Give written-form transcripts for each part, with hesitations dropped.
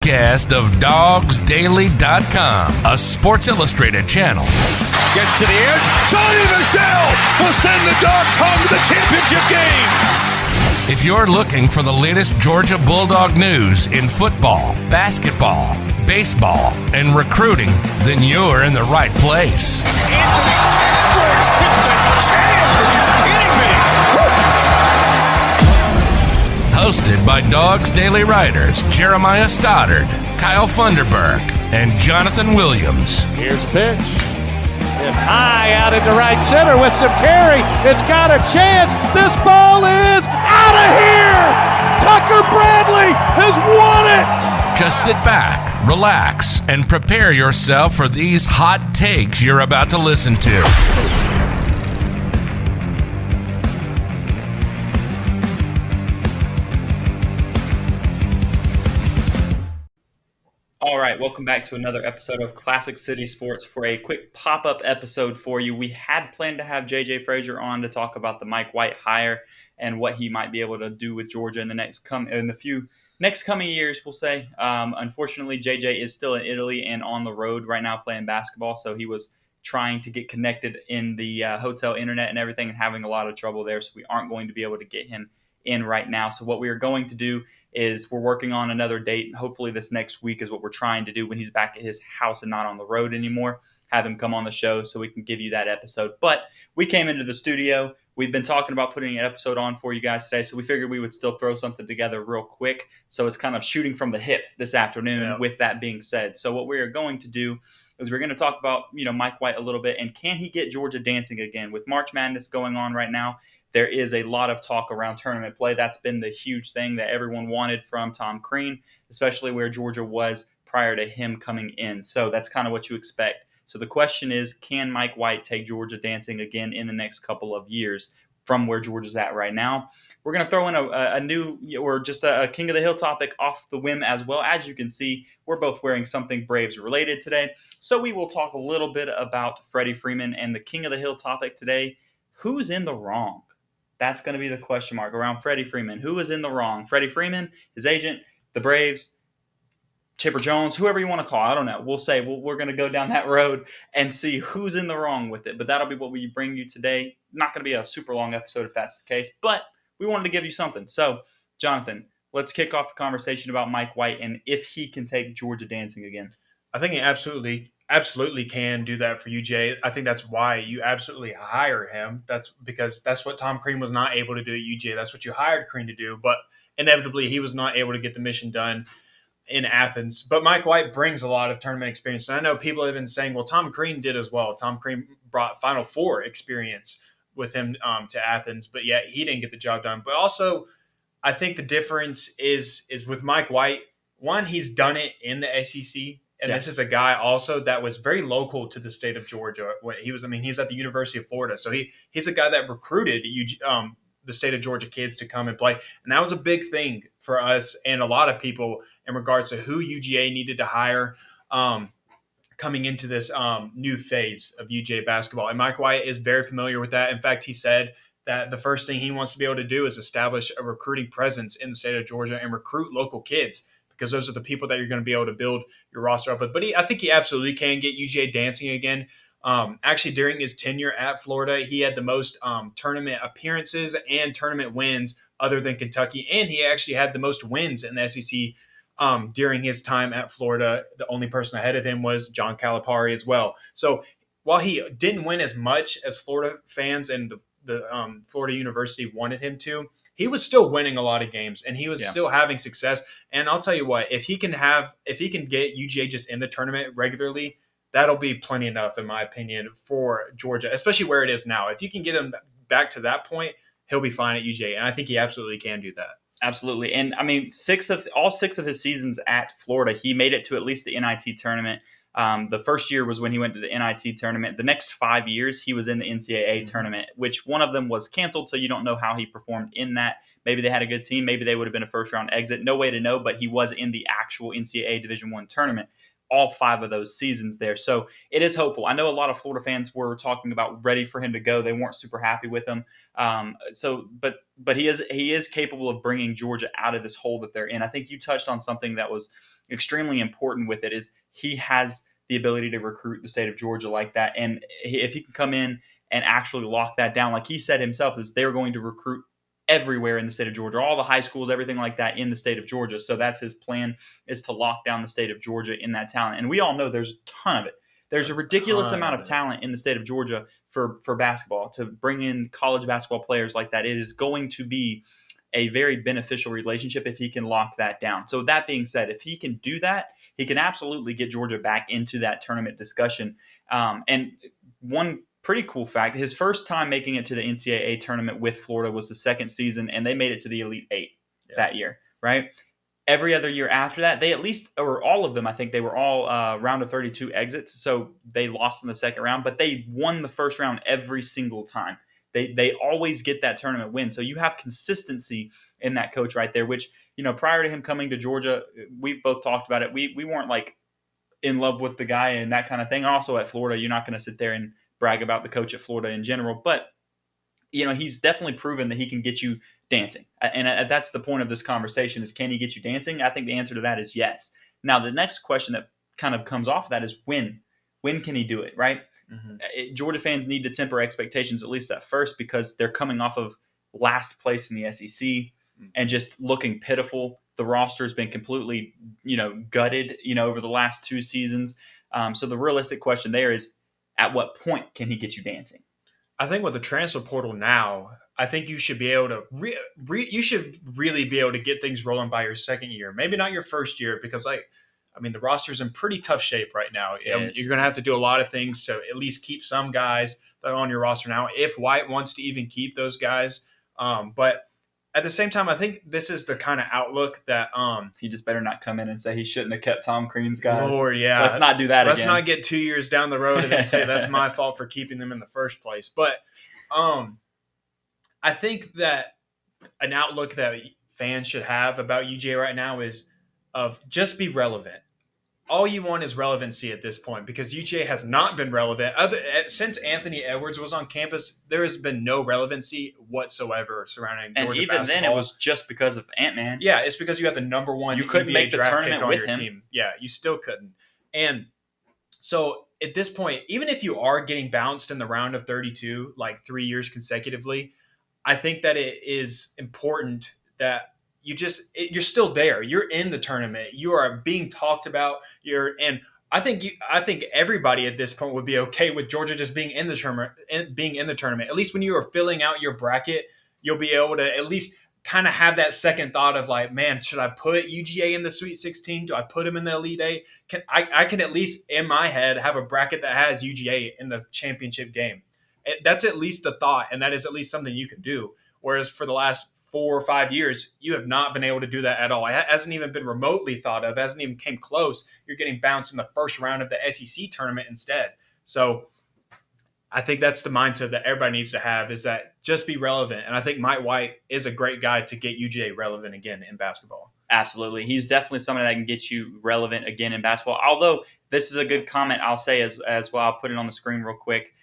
podcast of DogsDaily.com, a Sports Illustrated channel. Gets to the edge. Sonny Michel will send the Dogs home to the championship game. If you're looking for the latest Georgia Bulldog news in football, basketball, baseball, and recruiting, then you're in the right place. Anthony Edwards with the jam. Are you kidding me? Hosted by Dogs Daily writers Jeremiah Stoddard, Kyle Funderburk, and Jonathan Williams. Here's a pitch. Hit high out into right center with some carry. It's got a chance. This ball is out of here. Tucker Bradley has won it. Just sit back, relax, and prepare yourself for these hot takes you're about to listen to. All right, welcome back to another episode of Classic City Sports. For a quick pop-up episode for you, we had planned to have JJ Frazier on to talk about the Mike White hire and what he might be able to do with Georgia in the next coming years, we'll say. Unfortunately, JJ is still in Italy and on the road right now playing basketball, so he was trying to get connected in the hotel internet and everything and having a lot of trouble there, so we aren't going to be able to get him in right now. So what we are going to do is we're working on another date. Hopefully this next week is what we're trying to do when he's back at his house and not on the road anymore. Have him come on the show so we can give you that episode. But we came into the studio. We've been talking about putting an episode on for you guys today, so we figured we would still throw something together real quick. So it's kind of shooting from the hip this afternoon with that being said. So what we are going to do is we're going to talk about, Mike White a little bit, and can he get Georgia dancing again? With March Madness going on right now, there is a lot of talk around tournament play. That's been the huge thing that everyone wanted from Tom Crean, especially where Georgia was prior to him coming in. So that's kind of what you expect. So the question is, can Mike White take Georgia dancing again in the next couple of years from where Georgia's at right now? We're going to throw in a new or just a King of the Hill topic off the whim as well. As you can see, we're both wearing something Braves related today. So we will talk a little bit about Freddie Freeman and the King of the Hill topic today. Who's in the wrong? That's going to be the question mark around Freddie Freeman. Who is in the wrong? Freddie Freeman, his agent, the Braves, Chipper Jones, whoever you want to call. I don't know. We'll say we're going to go down that road and see who's in the wrong with it. But that'll be what we bring you today. Not going to be a super long episode if that's the case, but we wanted to give you something. So, Jonathan, let's kick off the conversation about Mike White and if he can take Georgia dancing again. I think he absolutely can do that for UGA. I think that's why you absolutely hire him. That's because that's what Tom Crean was not able to do at UGA. That's what you hired Crean to do. But inevitably, he was not able to get the mission done in Athens. But Mike White brings a lot of tournament experience. And I know people have been saying, well, Tom Crean did as well. Tom Crean brought Final Four experience with him to Athens, but yet he didn't get the job done. But also, I think the difference is with Mike White. One, he's done it in the SEC. And This is a guy also that was very local to the state of Georgia. He's at the University of Florida. So he's a guy that recruited the state of Georgia kids to come and play. And that was a big thing for us and a lot of people in regards to who UGA needed to hire coming into this new phase of UGA basketball. And Mike White is very familiar with that. In fact, he said that the first thing he wants to be able to do is establish a recruiting presence in the state of Georgia and recruit local kids, because those are the people that you're going to be able to build your roster up with. But I think he absolutely can get UGA dancing again. Actually, during his tenure at Florida, he had the most tournament appearances and tournament wins other than Kentucky, and he actually had the most wins in the SEC during his time at Florida. The only person ahead of him was John Calipari as well. So while he didn't win as much as Florida fans and the Florida University wanted him to, he was still winning a lot of games and he was still having success. And I'll tell you what, if he can get UGA just in the tournament regularly, that'll be plenty enough, in my opinion, for Georgia, especially where it is now. If you can get him back to that point, he'll be fine at UGA. And I think he absolutely can do that. Absolutely. And I mean, all six of his seasons at Florida, he made it to at least the NIT tournament. The first year was when he went to the NIT tournament. The next 5 years, he was in the NCAA tournament, which one of them was canceled. So you don't know how he performed in that. Maybe they had a good team. Maybe they would have been a first round exit. No way to know, but he was in the actual NCAA Division I tournament. all 5 of those seasons there. So it is hopeful. I know a lot of Florida fans were talking about ready for him to go. They weren't super happy with him. But he is capable of bringing Georgia out of this hole that they're in. I think you touched on something that was extremely important with it, is he has the ability to recruit the state of Georgia like that. And if he can come in and actually lock that down, like he said himself, is they're going to recruit everywhere in the state of Georgia, all the high schools, everything like that in the state of Georgia. So that's his plan, is to lock down the state of Georgia in that talent. And we all know there's a ton of it. There's a ridiculous amount of talent in the state of Georgia for basketball. To bring in college basketball players like that, it is going to be a very beneficial relationship if he can lock that down. So that being said, if he can do that, he can absolutely get Georgia back into that tournament discussion. And one pretty cool fact, his first time making it to the NCAA tournament with Florida was the second season, and they made it to the Elite Eight that year, right? Every other year after that, they at least, or all of them, I think they were all round of 32 exits. So they lost in the second round, but they won the first round every single time. They always get that tournament win. So you have consistency in that coach right there, which, prior to him coming to Georgia, we both talked about it. We weren't like in love with the guy and that kind of thing. Also at Florida, you're not going to sit there and brag about the coach at Florida in general, but he's definitely proven that he can get you dancing. And that's the point of this conversation, is can he get you dancing? I think the answer to that is yes. Now, the next question that kind of comes off of that is when can he do it, right? Mm-hmm. Georgia fans need to temper expectations, at least at first, because they're coming off of last place in the SEC and just looking pitiful. The roster has been completely, gutted, over the last 2 seasons. So the realistic question there is, at what point can he get you dancing? I think with the transfer portal now, I think you should be able to you should really be able to get things rolling by your second year. Maybe not your first year, because the roster's in pretty tough shape right now. You're going to have to do a lot of things to at least keep some guys that are on your roster now, if White wants to even keep those guys. But at the same time, I think this is the kind of outlook that he just better not come in and say he shouldn't have kept Tom Crean's guys. Lord, yeah. Let's not do that again. Let's not get 2 years down the road and then say that's my fault for keeping them in the first place. But I think that an outlook that fans should have about UGA right now is of just be relevant. All you want is relevancy at this point, because UGA has not been relevant. Since Anthony Edwards was on campus, there has been no relevancy whatsoever surrounding Georgia basketball. And even then, it was just because of Ant-Man. Yeah, it's because you had the number one. You couldn't make the tournament on with your him. Team. Yeah, you still couldn't. And so at this point, even if you are getting bounced in the round of 32, like 3 years consecutively, I think that it is important that you're still there. You're in the tournament. You are being talked about. And I think everybody at this point would be okay with Georgia just being in the tournament. At least when you are filling out your bracket, you'll be able to at least kind of have that second thought of like, man, should I put UGA in the Sweet 16? Do I put him in the Elite Eight? I can at least in my head have a bracket that has UGA in the championship game. That's at least a thought, and that is at least something you can do. Whereas for the last 4 or 5 years, you have not been able to do that at all. It hasn't even been remotely thought of, hasn't even came close. You're getting bounced in the first round of the SEC tournament instead. So I think that's the mindset that everybody needs to have, is that just be relevant. And I think Mike White is a great guy to get UGA relevant again in basketball. Absolutely. He's definitely somebody that can get you relevant again in basketball. Although this is a good comment I'll say as well. I'll put it on the screen real quick.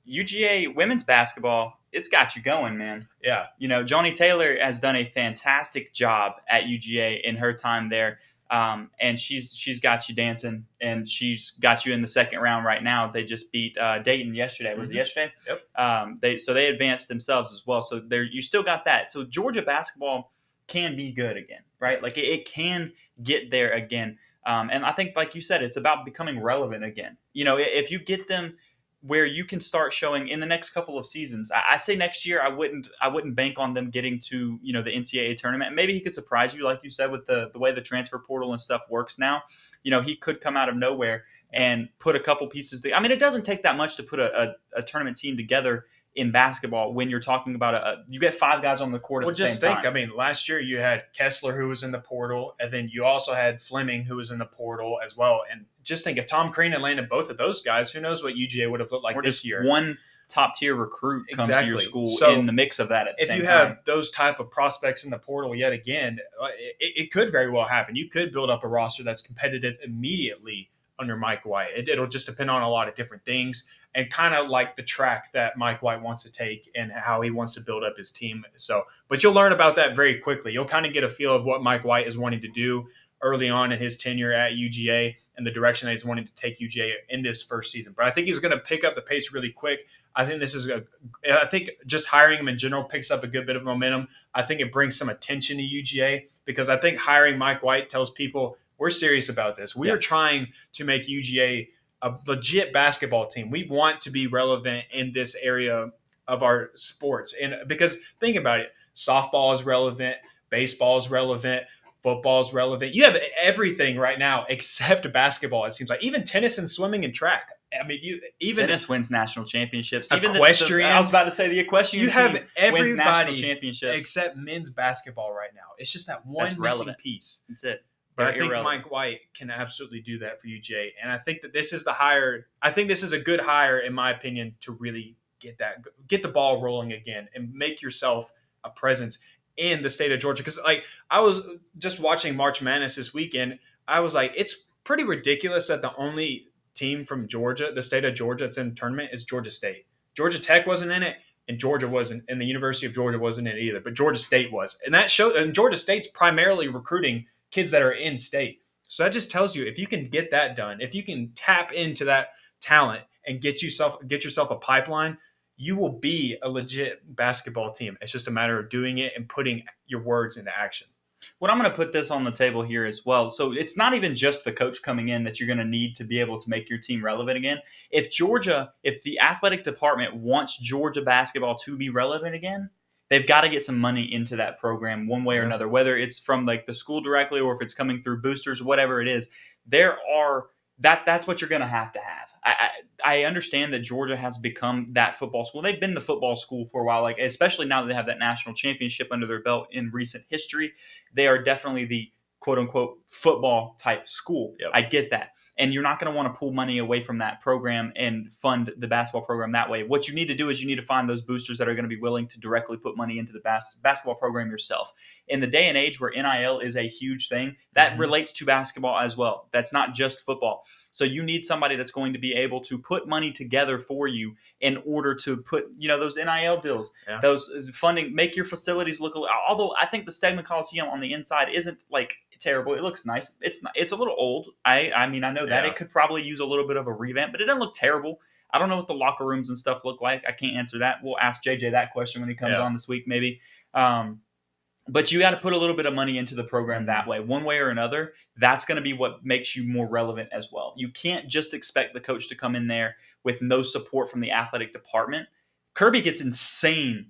UGA women's basketball, it's got you going, man. Yeah. Johnny Taylor has done a fantastic job at UGA in her time there. And she's got you dancing, and she's got you in the second round right now. They just beat Dayton yesterday. Was it yesterday? Yep. They advanced themselves as well. So you still got that. So Georgia basketball can be good again, right? Like it can get there again. And I think, like you said, it's about becoming relevant again. If you get them where you can start showing in the next couple of seasons. I say next year, I wouldn't bank on them getting to, the NCAA tournament. And maybe he could surprise you, like you said, with the way the transfer portal and stuff works now. He could come out of nowhere and put a couple pieces. It doesn't take that much to put a tournament team together in basketball when you're talking about you get 5 guys on the court at the same time. Last year you had Kessler, who was in the portal, and then you also had Fleming, who was in the portal as well. And just think, if Tom Crean had landed both of those guys, who knows what UGA would have looked like this year. One top-tier recruit comes to your school in the mix of that at the same time. If you have those type of prospects in the portal yet again, it could very well happen. You could build up a roster that's competitive immediately under Mike White. It'll just depend on a lot of different things, and kind of like the track that Mike White wants to take and how he wants to build up his team. So, but you'll learn about that very quickly. You'll kind of get a feel of what Mike White is wanting to do early on in his tenure at UGA and the direction that he's wanting to take UGA in this first season. But I think he's going to pick up the pace really quick. I think just hiring him in general picks up a good bit of momentum. I think it brings some attention to UGA, because I think hiring Mike White tells people we're serious about this. We are trying to make UGA a legit basketball team. We want to be relevant in this area of our sports. And because think about it, softball is relevant, baseball is relevant, football is relevant. You have everything right now except basketball, it seems like. Even tennis and swimming and track. I mean, even tennis wins national championships. Even equestrian. I was about to say the equestrian. You have team everybody wins national championships except men's basketball right now. It's just that one missing piece. That's it. But I think Mike White can absolutely do that for UGA, and I think that this is the hire. I think this is a good hire, in my opinion, to really get the ball rolling again and make yourself a presence in the state of Georgia. Because like I was just watching March Madness this weekend, I was like, it's pretty ridiculous that the only team from Georgia, the state of Georgia, that's in the tournament is Georgia State. Georgia Tech wasn't in it, and Georgia wasn't, and the University of Georgia wasn't in it either. But Georgia State was, and that showed. And Georgia State's primarily recruiting kids that are in state. So that just tells you, if you can get that done, if you can tap into that talent and get yourself a pipeline, you will be a legit basketball team. It's just a matter of doing it and putting your words into action. Well, I'm going to put this on the table here as well. So it's not even just the coach coming in that you're going to need to be able to make your team relevant again. If the athletic department wants Georgia basketball to be relevant again, they've got to get some money into that program one way or another, whether it's from like the school directly or if it's coming through boosters, whatever it is. That's what you're going to have. I understand that Georgia has become that football school. They've been the football school for a while, like especially now that they have that national championship under their belt in recent history. They are definitely the quote unquote football type school. Yep. I get that. And you're not going to want to pull money away from that program and fund the basketball program that way. What you need to do is you need to find those boosters that are going to be willing to directly put money into the basketball program yourself. In the day and age where NIL is a huge thing, that relates to basketball as well. That's not just football. So you need somebody that's going to be able to put money together for you in order to put, those NIL deals, those funding, make your facilities look. Although I think the Stegman Coliseum on the inside isn't like terrible. It looks nice. It's a little old. I mean, I know that it could probably use a little bit of a revamp, but it doesn't look terrible. I don't know what the locker rooms and stuff look like. I can't answer that. We'll ask JJ that question when he comes on this week, maybe. But you got to put a little bit of money into the program that way, one way or another. That's going to be what makes you more relevant as well. You can't just expect the coach to come in there with no support from the athletic department. Kirby gets insane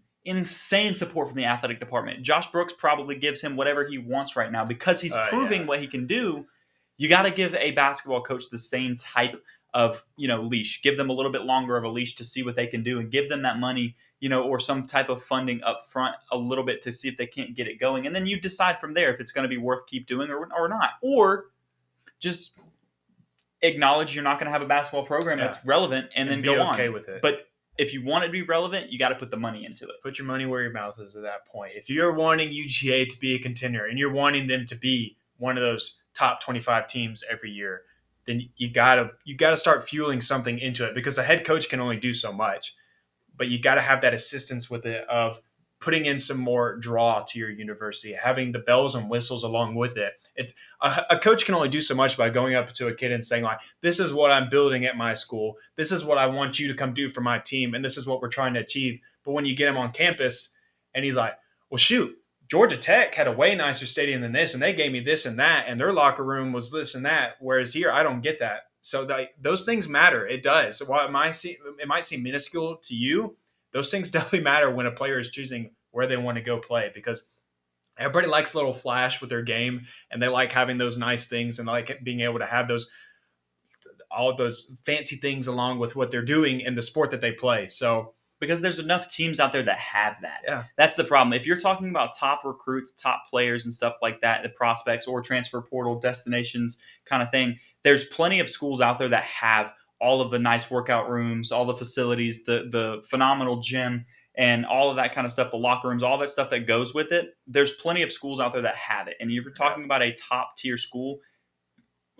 support from the athletic department. Josh Brooks probably gives him whatever he wants right now because he's proving what he can do. You got to give a basketball coach the same type of, leash. Give them a little bit longer of a leash to see what they can do and give them that money, or some type of funding up front a little bit to see if they can't get it going. And then you decide from there if it's going to be worth keep doing or not. Or just acknowledge you're not going to have a basketball program that's relevant and then go on. Okay with it. But if you want it to be relevant, you got to put the money into it. Put your money where your mouth is at that point. If you're wanting UGA to be a contender and you're wanting them to be one of those top 25 teams every year, then you gotta start fueling something into it, because the head coach can only do so much. But you got to have that assistance with it of putting in some more draw to your university, having the bells and whistles along with it. It's a coach can only do so much by going up to a kid and saying, like, this is what I'm building at my school. This is what I want you to come do for my team. And this is what we're trying to achieve. But when you get him on campus and he's like, well, shoot, Georgia Tech had a way nicer stadium than this, and they gave me this and that, and their locker room was this and that. Whereas here, I don't get that. So those things matter. It does. So while it might seem minuscule to you, those things definitely matter when a player is choosing where they want to go play, because everybody likes a little flash with their game, and they like having those nice things, and they like being able to have all of those fancy things along with what they're doing in the sport that they play. So because there's enough teams out there that have that. Yeah. That's the problem. If you're talking about top recruits, top players and stuff like that, the prospects or transfer portal destinations kind of thing, there's plenty of schools out there that have all of the nice workout rooms, all the facilities, the phenomenal gym, and all of that kind of stuff, the locker rooms, all that stuff that goes with it. There's plenty of schools out there that have it. And if you're talking about a top tier school,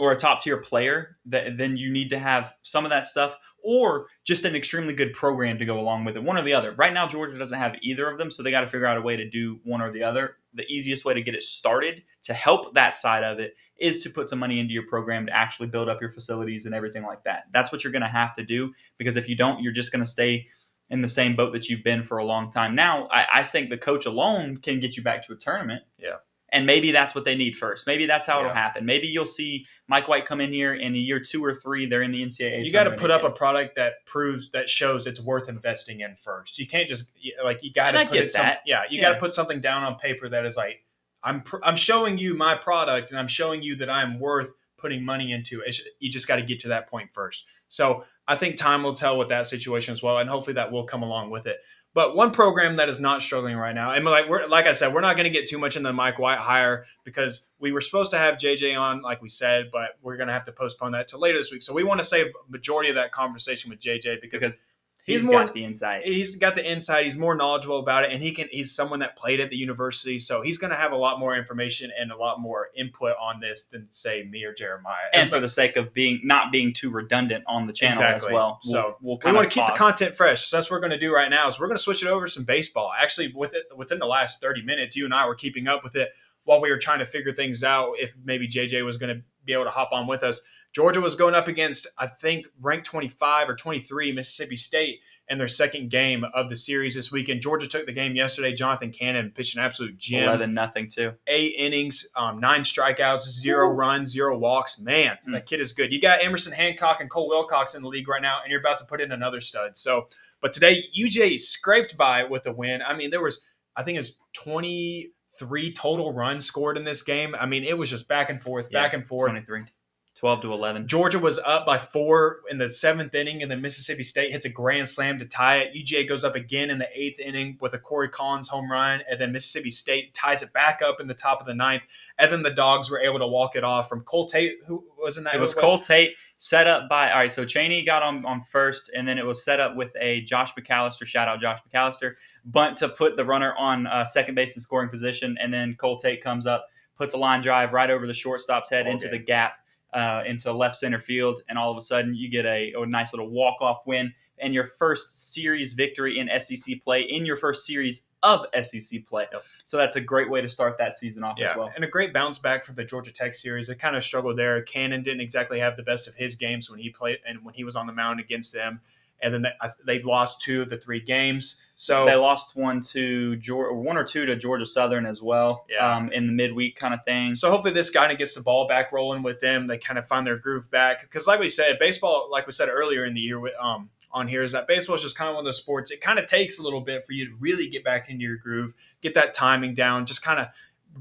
or a top tier player, then you need to have some of that stuff, or just an extremely good program to go along with it. One or the other. Right now, Georgia doesn't have either of them, so they got to figure out a way to do one or the other. The easiest way to get it started to help that side of it is to put some money into your program to actually build up your facilities and everything like that. That's what you're going to have to do, because if you don't, you're just going to stay in the same boat that you've been for a long time. Now, I think the coach alone can get you back to a tournament. Yeah. And maybe that's what they need first. Maybe that's how it'll happen. Maybe you'll see Mike White come in here in a year 2 or 3. They're in the NCAA. You got to put up a product that shows it's worth investing in first. You can't just you got to put it. You got to put something down on paper that is like, I'm showing you my product and I'm showing you that I'm worth putting money into. You just got to get to that point first. So I think time will tell with that situation as well, and hopefully that will come along with it. But one program that is not struggling right now, and like I said, we're not going to get too much into the Mike White hire because we were supposed to have JJ on, like we said, but we're going to have to postpone that to later this week. So we want to save a majority of that conversation with JJ because he's got the insight. He's got the insight. He's more knowledgeable about it, and he's someone that played at the university, so he's going to have a lot more information and a lot more input on this than say me or Jeremiah. And for the sake of not being too redundant on the channel as well, we want to keep the content fresh. So that's what we're going to do right now. Is we're going to switch it over to some baseball. Actually, within the last 30 minutes, you and I were keeping up with it while we were trying to figure things out. If maybe JJ was going to be able to hop on with us. Georgia was going up against, I think, ranked 25 or 23 Mississippi State in their second game of the series this weekend. Georgia took the game yesterday. Jonathan Cannon pitched an absolute gem. 11-0 too. 8 innings, 9 strikeouts, 0 runs, 0 walks. Man, that kid is good. You got Emerson Hancock and Cole Wilcox in the league right now, and you're about to put in another stud. But today, UGA scraped by with a win. I mean, I think it was 23 total runs scored in this game. I mean, it was just back and forth. 23. 12-11. Georgia was up by 4 in the 7th inning, and then Mississippi State hits a grand slam to tie it. UGA goes up again in the 8th inning with a Corey Collins home run, and then Mississippi State ties it back up in the top of the 9th. And then the Dogs were able to walk it off from Cole Tate, who was in that. It was Cole Tate set up by – all right, so Chaney got on first, and then it was set up with a Josh McAllister, shout out Josh McAllister, bunt to put the runner on second base in scoring position, and then Cole Tate comes up, puts a line drive right over the shortstop's head into the gap. Into left center field, and all of a sudden you get a nice little walk-off win and your first series victory in SEC play, in your first series of SEC play. Yep. So that's a great way to start that season off as well. And a great bounce back from the Georgia Tech series. They kind of struggled there. Cannon didn't exactly have the best of his games when he played and when he was on the mound against them. And then they've lost 2 of the 3 games. So they lost 1 or 2 to Georgia Southern as well, in the midweek kind of thing. So hopefully this kind of gets the ball back rolling with them. They kind of find their groove back. Because like we said, baseball, like we said earlier in the year on here, is that baseball is just kind of one of those sports. It kind of takes a little bit for you to really get back into your groove, get that timing down, just kind of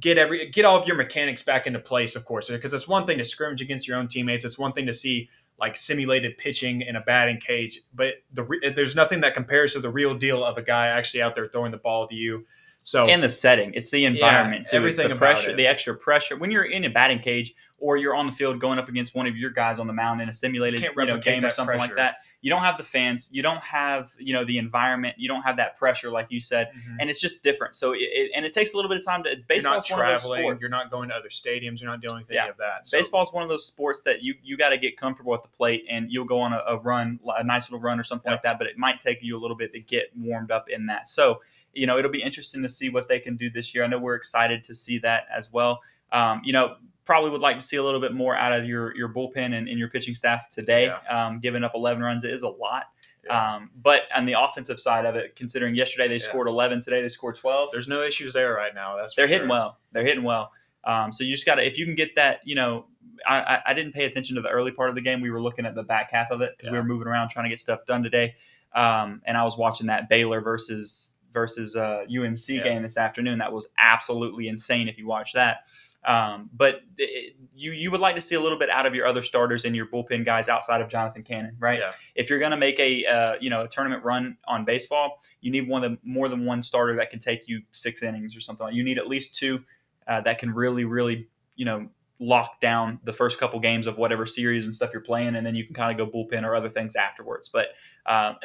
get all of your mechanics back into place, of course. Because it's one thing to scrimmage against your own teammates. It's one thing to see like simulated pitching in a batting cage, but there's nothing that compares to the real deal of a guy actually out there throwing the ball to you. So and the setting, it's the environment too. Everything it's the pressure, the extra pressure. When you're in a batting cage or you're on the field going up against one of your guys on the mound in a simulated game or something like that, you don't have the fans, you don't have the environment, you don't have that pressure like you said, and it's just different. So it takes a little bit of time to. Baseball's one of those sports. You're not going to other stadiums. You're not doing anything of that. So. Baseball's one of those sports that you got to get comfortable at the plate, and you'll go on a run, a nice little run or something like that. But it might take you a little bit to get warmed up in that. So. It'll be interesting to see what they can do this year. I know we're excited to see that as well. Probably would like to see a little bit more out of your bullpen and your pitching staff today. Giving up 11 runs is a lot. But on the offensive side of it, considering yesterday they scored 11, today they scored 12. There's no issues there right now. They're hitting well. They're hitting well. So you just got to, if you can get that, I didn't pay attention to the early part of the game. We were looking at the back half of it because we were moving around trying to get stuff done today. And I was watching that Baylor versus UNC game this afternoon. That was absolutely insane if you watch that. But you would like to see a little bit out of your other starters and your bullpen guys outside of Jonathan Cannon, right? Yeah. If you're going to make a tournament run on baseball, you need more than one starter that can take you 6 innings or something. You need at least 2 that can really, really lock down the first couple games of whatever series and stuff you're playing, and then you can kind of go bullpen or other things afterwards. But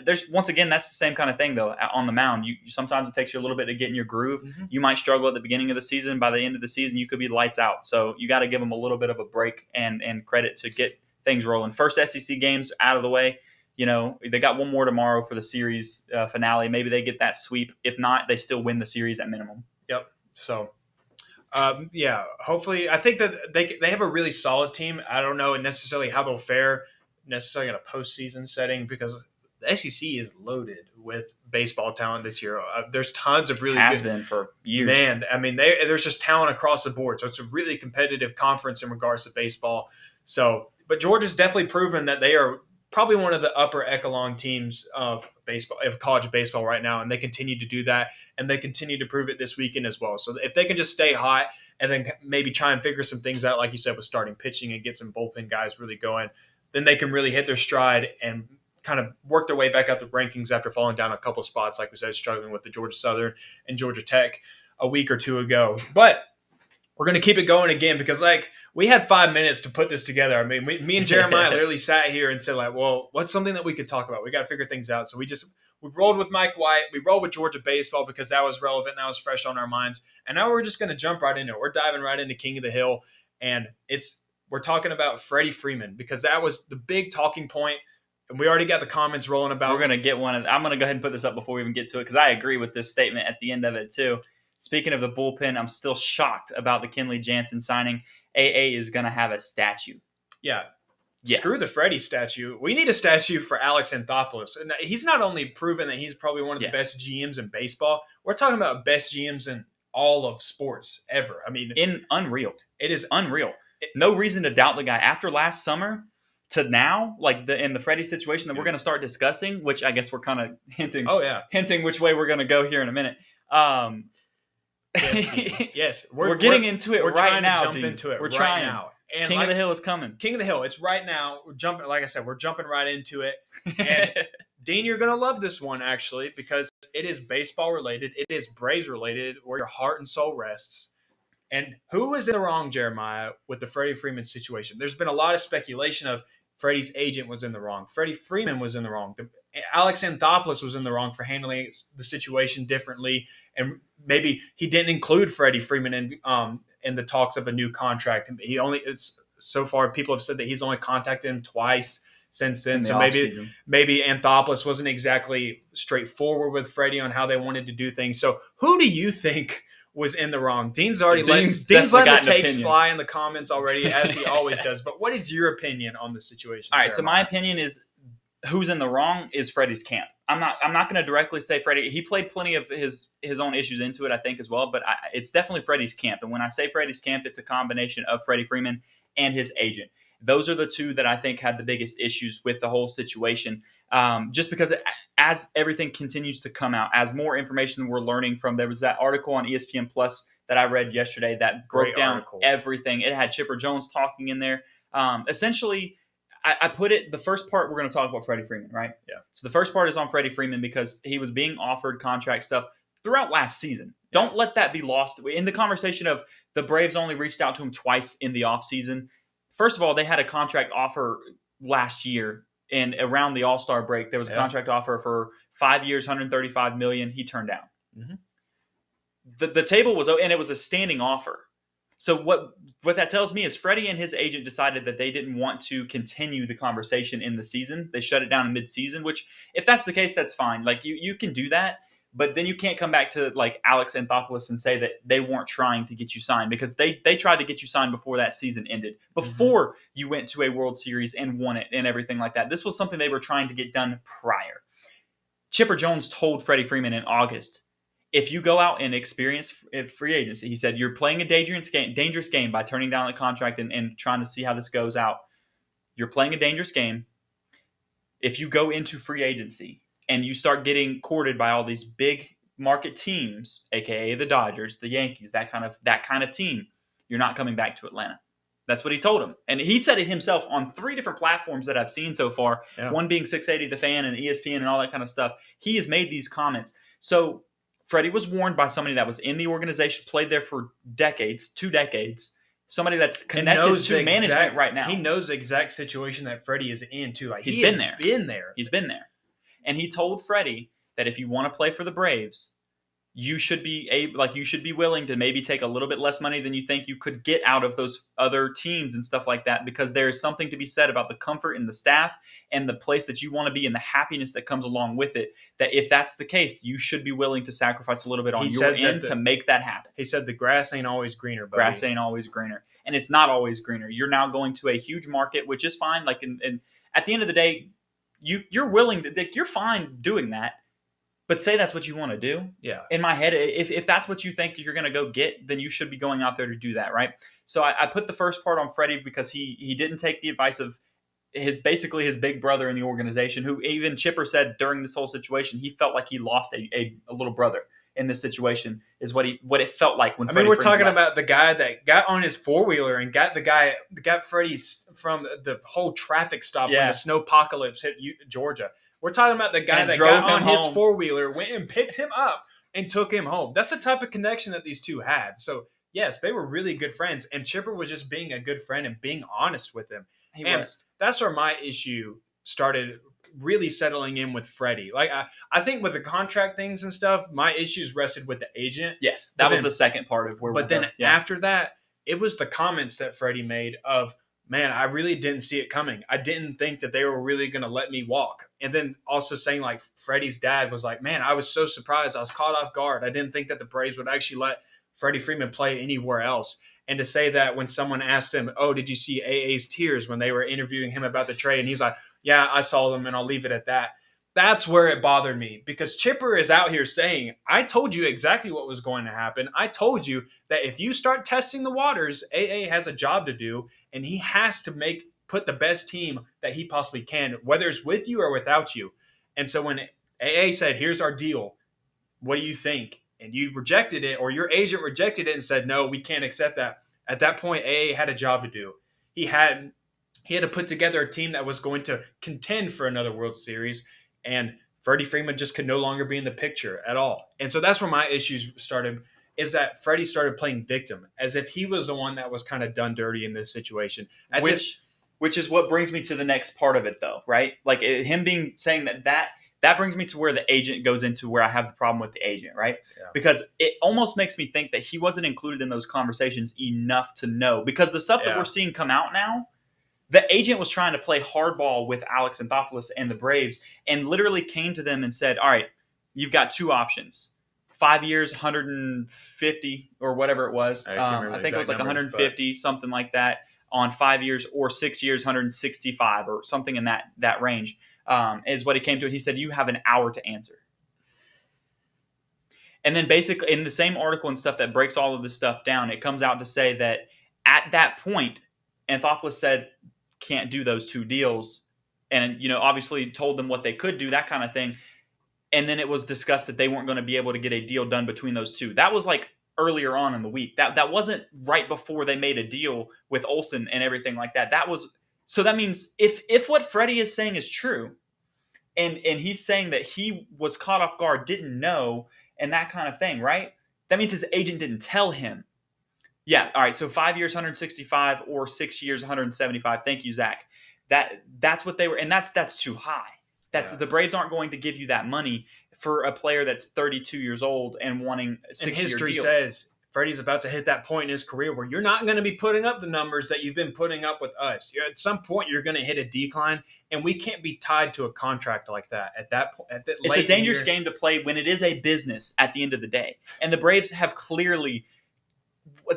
there's once again, that's the same kind of thing though. On the mound, you sometimes it takes you a little bit to get in your groove. Mm-hmm. You might struggle at the beginning of the season. By the end of the season, you could be lights out. So you got to give them a little bit of a break and credit to get things rolling. First SEC games out of the way. You know, they got one more tomorrow for the series finale. Maybe they get that sweep. If not, they still win the series at minimum. Yep. So, hopefully, I think that they have a really solid team. I don't know necessarily how they'll fare necessarily in a postseason setting because the SEC is loaded with baseball talent this year. There's tons of really has good, been for years. Man, I mean, there's just talent across the board. So it's a really competitive conference in regards to baseball. So, but Georgia's definitely proven that they are probably one of the upper echelon teams of baseball, of college baseball right now, and they continue to do that, and they continue to prove it this weekend as well. So if they can just stay hot and then maybe try and figure some things out, like you said, with starting pitching and get some bullpen guys really going, then they can really hit their stride and kind of work their way back up the rankings after falling down a couple of spots, like we said, struggling with the Georgia Southern and Georgia Tech a week or two ago. But we're going to keep it going again because, like, we had 5 minutes to put this together. I mean, me and Jeremiah literally sat here and said, like, well, what's something that we could talk about? We got to figure things out. So we rolled with Mike White. We rolled with Georgia baseball because that was relevant. That was fresh on our minds. And now we're just going to jump right into it. We're diving right into King of the Hill. And we're talking about Freddie Freeman because that was the big talking point. And we already got the comments rolling about. We're going to get one. I'm going to go ahead and put this up before we even get to it because I agree with this statement at the end of it too. Speaking of the bullpen, I'm still shocked about the Kenley Jansen signing. AA is going to have a statue. Yeah. Yes. Screw the Freddie statue. We need a statue for Alex Anthopoulos. And he's not only proven that he's probably one of the best GMs in baseball, we're talking about best GMs in all of sports ever. I mean, unreal. It is unreal. No reason to doubt the guy. After last summer to now, like in the Freddie situation that we're going to start discussing, which I guess we're kind of hinting which way we're going to go here in a minute. Yes, we're getting into it right now. Jump into it. We're right trying now. And King of the Hill is coming. King of the Hill. It's right now. We're jumping. Like I said, we're jumping right into it. And Dean, you're gonna love this one actually because it is baseball related. It is Braves related, where your heart and soul rests. And who is in the wrong, Jeremiah, with the Freddie Freeman situation? There's been a lot of speculation of Freddie's agent was in the wrong. Freddie Freeman was in the wrong. Alex Anthopoulos was in the wrong for handling the situation differently, and maybe he didn't include Freddie Freeman in the talks of a new contract. So far people have said that he's only contacted him twice since then. So maybe Anthopoulos wasn't exactly straightforward with Freddie on how they wanted to do things. So who do you think was in the wrong? Dean's letting the takes fly in the comments already, as he always does. But what is your opinion on the situation? All right, so my opinion is who's in the wrong is Freddie's camp. I'm not going to directly say Freddie. He played plenty of his own issues into it, I think, as well. But it's definitely Freddie's camp. And when I say Freddie's camp, it's a combination of Freddie Freeman and his agent. Those are the two that I think had the biggest issues with the whole situation. Just because as everything continues to come out, as more information we're learning from, there was that article on ESPN Plus that I read yesterday that broke down everything. It had Chipper Jones talking in there. Essentially, I put it, the first part, we're going to talk about Freddie Freeman, right? Yeah. So the first part is on Freddie Freeman because he was being offered contract stuff throughout last season. Yeah. Don't let that be lost. In the conversation of the Braves only reached out to him twice in the offseason. First of all, they had a contract offer last year, and around the All-Star break, there was a contract offer for 5 years, $135 million. He turned down. Mm-hmm. The table was, and it was a standing offer. So what that tells me is Freddie and his agent decided that they didn't want to continue the conversation in the season. They shut it down in mid-season, which if that's the case, that's fine. Like you can do that, but then you can't come back to like Alex Anthopoulos and say that they weren't trying to get you signed because they tried to get you signed before that season ended, before you went to a World Series and won it and everything like that. This was something they were trying to get done prior. Chipper Jones told Freddie Freeman in August, if you go out and experience free agency, he said, you're playing a dangerous game by turning down the contract and trying to see how this goes out. You're playing a dangerous game. If you go into free agency and you start getting courted by all these big market teams, aka the Dodgers, the Yankees, that kind of team, you're not coming back to Atlanta. That's what he told him. And he said it himself on 3 different platforms that I've seen so far, one being 680 The Fan and ESPN and all that kind of stuff. He has made these comments. So Freddie was warned by somebody that was in the organization, played there for decades, 2 decades, somebody that's connected to management right now. He knows the exact situation that Freddie is in too. Like He's been there. He's been there. And he told Freddie that if you want to play for the Braves, you should be willing to maybe take a little bit less money than you think you could get out of those other teams and stuff like that, because there is something to be said about the comfort in the staff and the place that you want to be and the happiness that comes along with it, that if that's the case, you should be willing to sacrifice a little bit on your end to make that happen. He said the grass ain't always greener, buddy. Grass ain't always greener. And it's not always greener. You're now going to a huge market, which is fine. Like, and at the end of the day, you're willing to, you're fine doing that. But say that's what you want to do. Yeah. In my head, if that's what you think you're going to go get, then you should be going out there to do that, right? So I put the first part on Freddie because he didn't take the advice of his big brother in the organization, who even Chipper said during this whole situation, he felt like he lost a little brother in this situation, is what it felt like when Freddie we're Freeman talking left. about the guy that got on his four-wheeler and got Freddie from the whole traffic stop when the snowpocalypse hit Georgia. We're talking about the guy that got on his four-wheeler, went and picked him up and took him home. That's the type of connection that these two had. So, yes, they were really good friends, and Chipper was just being a good friend and being honest with him. He was. That's where my issue started really settling in with Freddie. Like, I think with the contract things and stuff, my issues rested with the agent. Yes, that was the second part of where. But then after that, it was the comments that Freddie made of, man, I really didn't see it coming. I didn't think that they were really going to let me walk. And then also saying, like, Freddie's dad was like, man, I was so surprised. I was caught off guard. I didn't think that the Braves would actually let Freddie Freeman play anywhere else. And to say that when someone asked him, oh, did you see AA's tears when they were interviewing him about the trade? And he's like, yeah, I saw them, and I'll leave it at that. That's where it bothered me, because Chipper is out here saying, I told you exactly what was going to happen. I told you that if you start testing the waters, AA has a job to do, and he has to put the best team that he possibly can, whether it's with you or without you. And so when AA said, here's our deal, what do you think? And you rejected it, or your agent rejected it and said, no, we can't accept that. At that point, AA had a job to do. He had to put together a team that was going to contend for another World Series. And Freddie Freeman just could no longer be in the picture at all. And so that's where my issues started, is that Freddie started playing victim, as if he was the one that was kind of done dirty in this situation. Which is what brings me to the next part of it, though, right? Like him saying that brings me to where the agent goes into where I have the problem with the agent, right? Yeah. Because it almost makes me think that he wasn't included in those conversations enough to know. Because the stuff that we're seeing come out now, the agent was trying to play hardball with Alex Anthopoulos and the Braves, and literally came to them and said, all right, you've got two options. 5 years, 150 or whatever it was. I think it was like 150, something like that on 5 years, or 6 years, 165 or something in that range is what he came to. He said, you have an hour to answer. And then basically in the same article and stuff that breaks all of this stuff down, it comes out to say that at that point, Anthopoulos said, can't do those two deals. And, obviously told them what they could do, that kind of thing. And then it was discussed that they weren't going to be able to get a deal done between those two. That was like earlier on in the week. That wasn't right before they made a deal with Olsen and everything like that. So that means if what Freddie is saying is true, and he's saying that he was caught off guard, didn't know, and that kind of thing, right? That means his agent didn't tell him. Yeah, all right, so 5 years, 165, or 6 years, 175. Thank you, Zach. That's what they were, and that's too high. The Braves aren't going to give you that money for a player that's 32 years old and wanting a 6-year deal. And history says Freddie's about to hit that point in his career where you're not going to be putting up the numbers that you've been putting up with us. At some point, you're going to hit a decline, and we can't be tied to a contract like that. At that point, it's a dangerous game to play when it is a business at the end of the day. And the Braves have clearly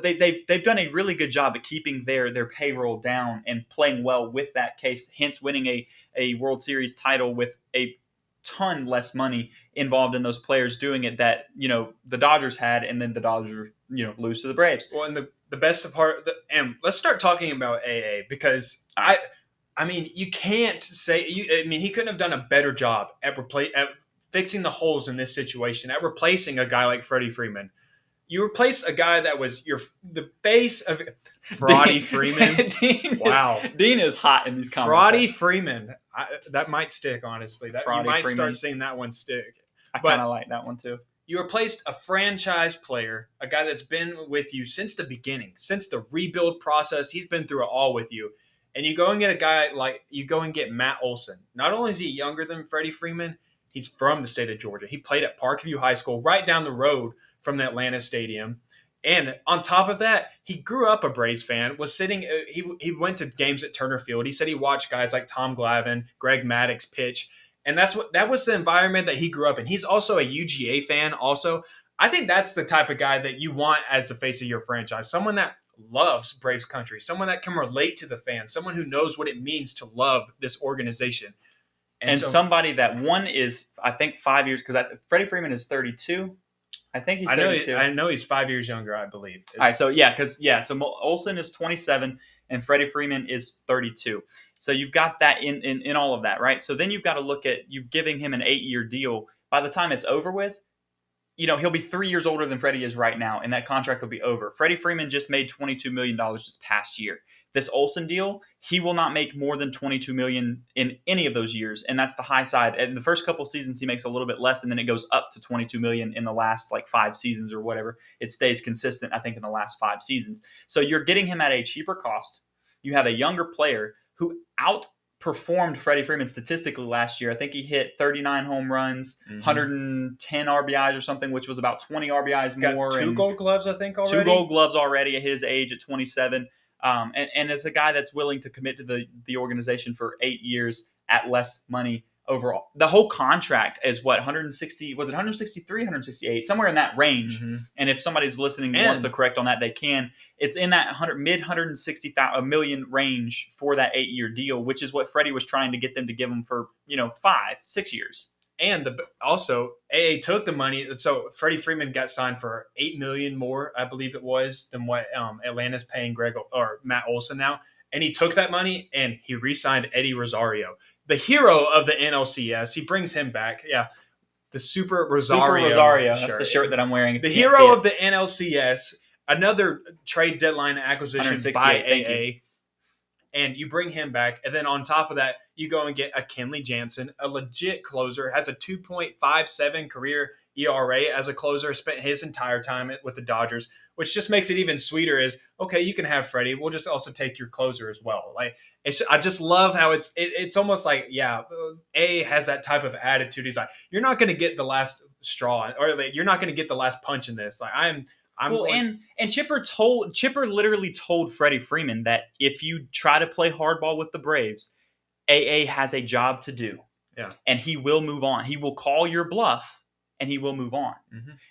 they've done a really good job at keeping their payroll down and playing well with that case, hence winning a World Series title with a ton less money involved in those players doing it that, the Dodgers had, and then the Dodgers, lose to the Braves. Well, and the best part, and let's start talking about AA, because I mean, you can't say, he couldn't have done a better job at fixing the holes in this situation, at replacing a guy like Freddie Freeman. You replace a guy that was the base of Freddie Freeman. Dean is hot in these comments. Freddie Freeman. That might stick, honestly. You might start seeing that one stick. I kind of like that one too. You replaced a franchise player, a guy that's been with you since the beginning, since the rebuild process. He's been through it all with you. And you go and get a guy you go and get Matt Olson. Not only is he younger than Freddie Freeman, he's from the state of Georgia. He played at Parkview High School right down the road from the Atlanta Stadium. And on top of that, he grew up a Braves fan, he went to games at Turner Field. He said he watched guys like Tom Glavine, Greg Maddux pitch. And that was the environment that he grew up in. He's also a UGA fan also. I think that's the type of guy that you want as the face of your franchise. Someone that loves Braves country, someone that can relate to the fans, someone who knows what it means to love this organization. And so, somebody that one is, I think, 5 years, because Freddie Freeman is 32. I think he's 32. I know he's 5 years younger, I believe. All right, so so Olson is 27 and Freddie Freeman is 32. So you've got that in all of that, right? So then you've got to look at you giving him an 8-year deal. By the time it's over with, he'll be 3 years older than Freddie is right now, and that contract will be over. Freddie Freeman just made $22 million this past year. This Olson deal, he will not make more than $22 million in any of those years, and that's the high side. In the first couple of seasons, he makes a little bit less, and then it goes up to $22 million in the last 5 seasons or whatever. It stays consistent, I think, in the last 5 seasons. So you're getting him at a cheaper cost. You have a younger player who outperformed Freddie Freeman statistically last year. I think he hit 39 home runs, 110 RBIs or something, which was about 20 RBIs more. Got 2 Gold Gloves, I think, already. 2 Gold Gloves already at his age at 27. And as a guy that's willing to commit to the organization for 8 years at less money overall. The whole contract is what, 160, was it 163, 168, somewhere in that range. And if somebody's listening and wants to correct on that, they can. It's in that mid 160 million range for that 8-year deal, which is what Freddie was trying to get them to give him for 5-6 years. And also, AA took the money. So Freddie Freeman got signed for $8 million more, I believe it was, than what Atlanta's paying Matt Olson now. And he took that money and he re-signed Eddie Rosario, the hero of the NLCS. He brings him back. Yeah, the Super Rosario. Shirt. That's the shirt that I'm wearing. The hero of the NLCS. Another trade deadline acquisition by AA. And you bring him back. And then on top of that, you go and get a Kenley Jansen, a legit closer, has a 2.57 career ERA as a closer, spent his entire time with the Dodgers, which just makes it even sweeter is, okay, you can have Freddie. We'll just also take your closer as well. I just love how it's almost like, A has that type of attitude. He's like, you're not going to get the last straw, or you're not going to get the last punch in this. And Chipper literally told Freddie Freeman that if you try to play hardball with the Braves, AA has a job to do. Yeah. And he will move on. He will call your bluff and he will move on.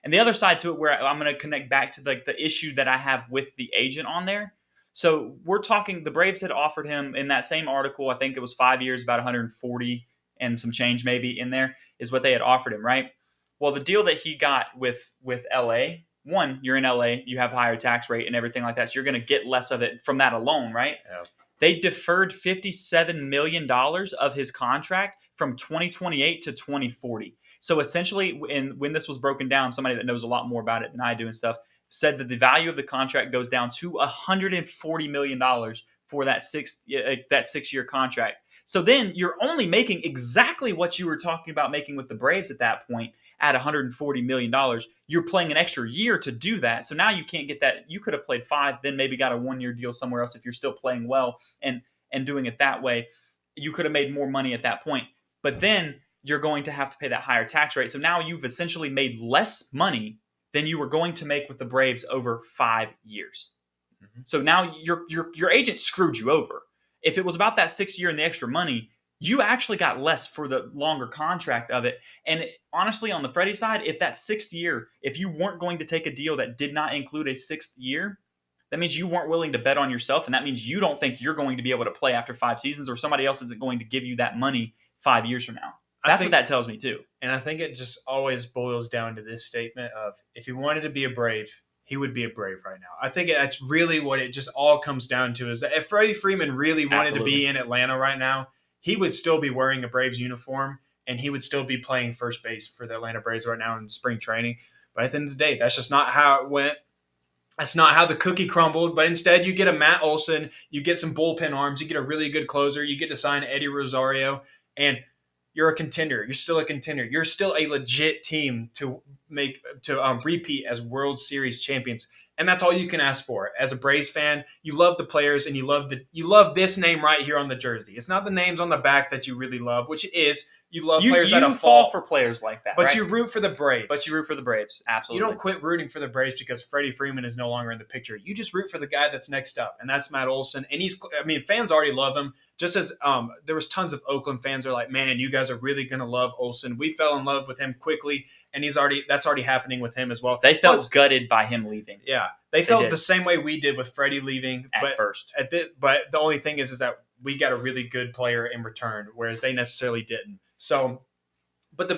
And the other side to it, where I'm going to connect back to the issue that I have with the agent on there. So we're talking, the Braves had offered him in that same article, I think it was 5 years, about 140 and some change maybe in there is what they had offered him, right? Well, the deal that he got with LA, one, you're in LA, you have a higher tax rate and everything like that. So you're going to get less of it from that alone, right? Yeah. They deferred $57 million of his contract from 2028 to 2040. So essentially, when this was broken down, somebody that knows a lot more about it than I do and stuff said that the value of the contract goes down to $140 million for that 6-year contract. So then you're only making exactly what you were talking about making with the Braves at that point at $140 million. You're playing an extra year to do that. So now you can't get that. You could have played 5, then maybe got a 1-year deal somewhere else if you're still playing well and doing it that way. You could have made more money at that point. But then you're going to have to pay that higher tax rate. So now you've essentially made less money than you were going to make with the Braves over 5 years. So now your agent screwed you over. If it was about that 6 year and the extra money, you actually got less for the longer contract of it. And honestly, on the Freddie side, if that 6th year, if you weren't going to take a deal that did not include a 6th year, that means you weren't willing to bet on yourself. And that means you don't think you're going to be able to play after 5 seasons, or somebody else isn't going to give you that money 5 years from now. That's what that tells me too. And I think it just always boils down to this statement of, if he wanted to be a Brave, he would be a Brave right now. I think that's really what it just all comes down to, is that if Freddie Freeman really wanted to be in Atlanta right now, he would still be wearing a Braves uniform and he would still be playing first base for the Atlanta Braves right now in spring training. But at the end of the day, that's just not how it went. That's not how the cookie crumbled. But instead, you get a Matt Olson, you get some bullpen arms, you get a really good closer, you get to sign Eddie Rosario, and you're a contender. You're still a contender. You're still a legit team to repeat as World Series champions. And that's all you can ask for. As a Braves fan, you love the players and you love this name right here on the jersey. It's not the names on the back that you really love, which is you love players that fall for players like that. But right? you root for the Braves. Absolutely. You don't quit rooting for the Braves because Freddie Freeman is no longer in the picture. You just root for the guy that's next up, and that's Matt Olson. And fans already love him. Just as there was tons of Oakland fans that are like, man, you guys are really going to love Olson. We fell in love with him quickly, and that's already happening with him as well. They felt gutted by him leaving. Yeah, they felt the same way we did with Freddie leaving at first. But the only thing is that we got a really good player in return, whereas they necessarily didn't. So, but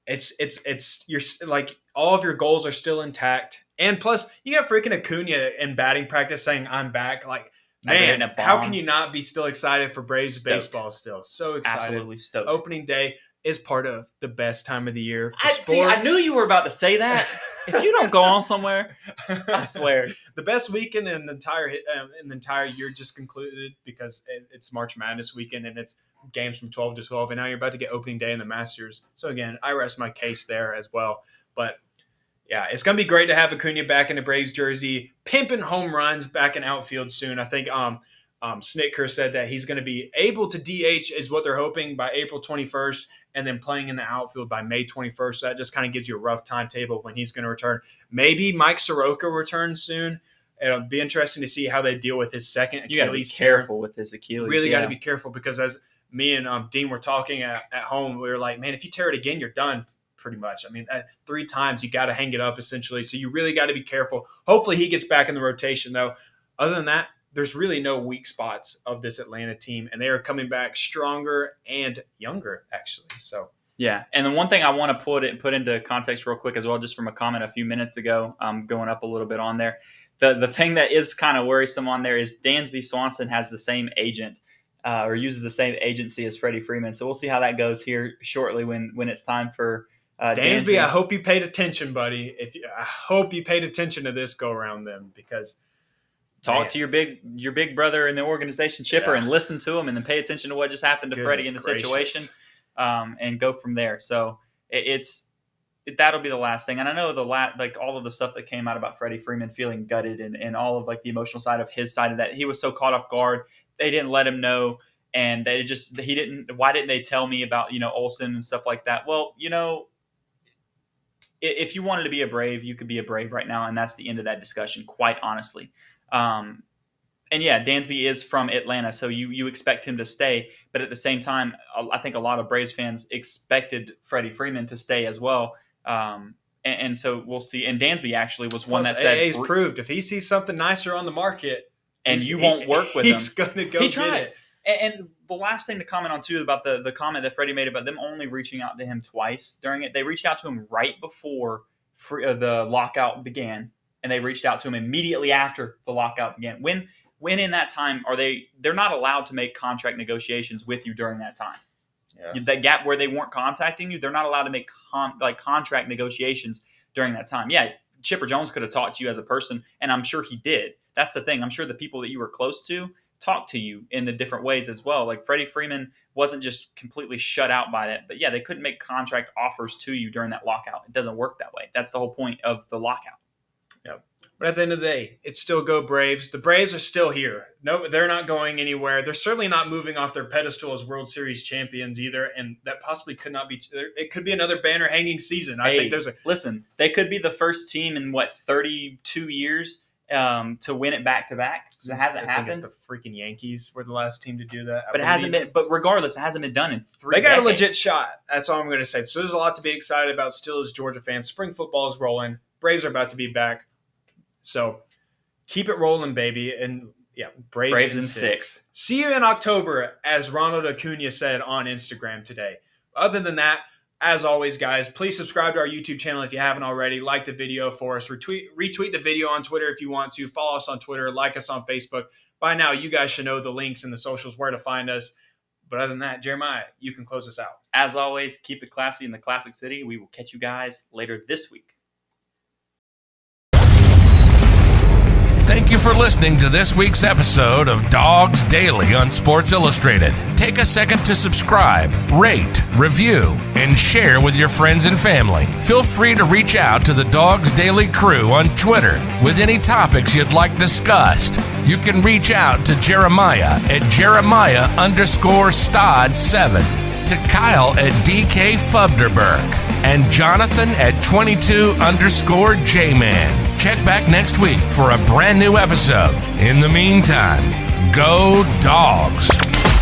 it's you're like all of your goals are still intact, and plus you got freaking Acuna in batting practice saying I'm back. Like, man, how can you not be still excited for Braves baseball still? So excited. Absolutely stoked. Opening day is part of the best time of the year for sports. See, I knew you were about to say that. If you don't go on somewhere, I swear. The best weekend in the entire year just concluded because it's March Madness weekend and it's games from 12 to 12, and now you're about to get opening day in the Masters. So again, I rest my case there as well. But yeah, it's going to be great to have Acuna back in the Braves jersey, pimping home runs back in outfield soon. I think Snitker said that he's going to be able to DH is what they're hoping by April 21st, and then playing in the outfield by May 21st. So that just kind of gives you a rough timetable when he's going to return. Maybe Mike Soroka returns soon. It'll be interesting to see how they deal with his second Achilles. You got to be careful with his Achilles. Really got to be careful because as me and Dean were talking at home, we were like, man, if you tear it again, you're done pretty much. 3 times you got to hang it up essentially. So you really got to be careful. Hopefully he gets back in the rotation though. Other than that, there's really no weak spots of this Atlanta team, and they are coming back stronger and younger, actually. So yeah, and the one thing I want to put into context real quick as well, just from a comment a few minutes ago, going up a little bit on there. The thing that is kind of worrisome on there is Dansby Swanson has the same agent or uses the same agency as Freddie Freeman. So we'll see how that goes here shortly when it's time for Dansby. I hope you paid attention, buddy. I hope you paid attention to this go around then because. Talk to your big brother in the organization, Chipper, and listen to him, and then pay attention to what just happened to Freddie in the situation, and go from there. So that'll be the last thing. And I know all of the stuff that came out about Freddie Freeman feeling gutted and all of like the emotional side of his side of that, he was so caught off guard. They didn't let him know, and he didn't. Why didn't they tell me about Olsen and stuff like that? Well, if you wanted to be a Brave, you could be a Brave right now, and that's the end of that discussion. Quite honestly. And yeah, Dansby is from Atlanta, so you expect him to stay. But at the same time, I think a lot of Braves fans expected Freddie Freeman to stay as well. And so we'll see. And Dansby actually was one that said he's proved if he sees something nicer on the market, and you won't work with him, he's going to go get it. And the last thing to comment on too about the comment that Freddie made about them only reaching out to him twice during it, they reached out to him right before the lockout began. And they reached out to him immediately after the lockout began. When in that time they're not allowed to make contract negotiations with you during that time. Yeah. That gap where they weren't contacting you, they're not allowed to make contract negotiations during that time. Yeah, Chipper Jones could have talked to you as a person, and I'm sure he did. That's the thing. I'm sure the people that you were close to talked to you in the different ways as well. Like Freddie Freeman wasn't just completely shut out by that. But yeah, they couldn't make contract offers to you during that lockout. It doesn't work that way. That's the whole point of the lockout. Yep. But at the end of the day, it's still go Braves. The Braves are still here. No, they're not going anywhere. They're certainly not moving off their pedestal as World Series champions either. And that possibly could not be. It could be another banner hanging season. I think listen. They could be the first team in 32 years to win it back to back. It hasn't happened. I think it's the freaking Yankees were the last team to do that. But it hasn't been. But regardless, it hasn't been done in 3 decades. They got decades. a legit shot. That's all I'm going to say. So there's a lot to be excited about still as Georgia fans. Spring football is rolling. Braves are about to be back. So keep it rolling, baby. And yeah, Braves in 6. See you in October, as Ronald Acuna said on Instagram today. Other than that, as always, guys, please subscribe to our YouTube channel if you haven't already. Like the video for us. Retweet the video on Twitter if you want to. Follow us on Twitter. Like us on Facebook. By now, you guys should know the links and the socials where to find us. But other than that, Jeremiah, you can close us out. As always, keep it classy in the Classic City. We will catch you guys later this week. Thank you for listening to this week's episode of Dogs Daily on Sports Illustrated. Take a second to subscribe, rate, review, and share with your friends and family. Feel free to reach out to the Dogs Daily crew on Twitter with any topics you'd like discussed. You can reach out to Jeremiah at Jeremiah_Stod7, to Kyle at DK Fubderberg, and Jonathan at 22_J-Man. Check back next week for a brand new episode. In the meantime, go Dogs!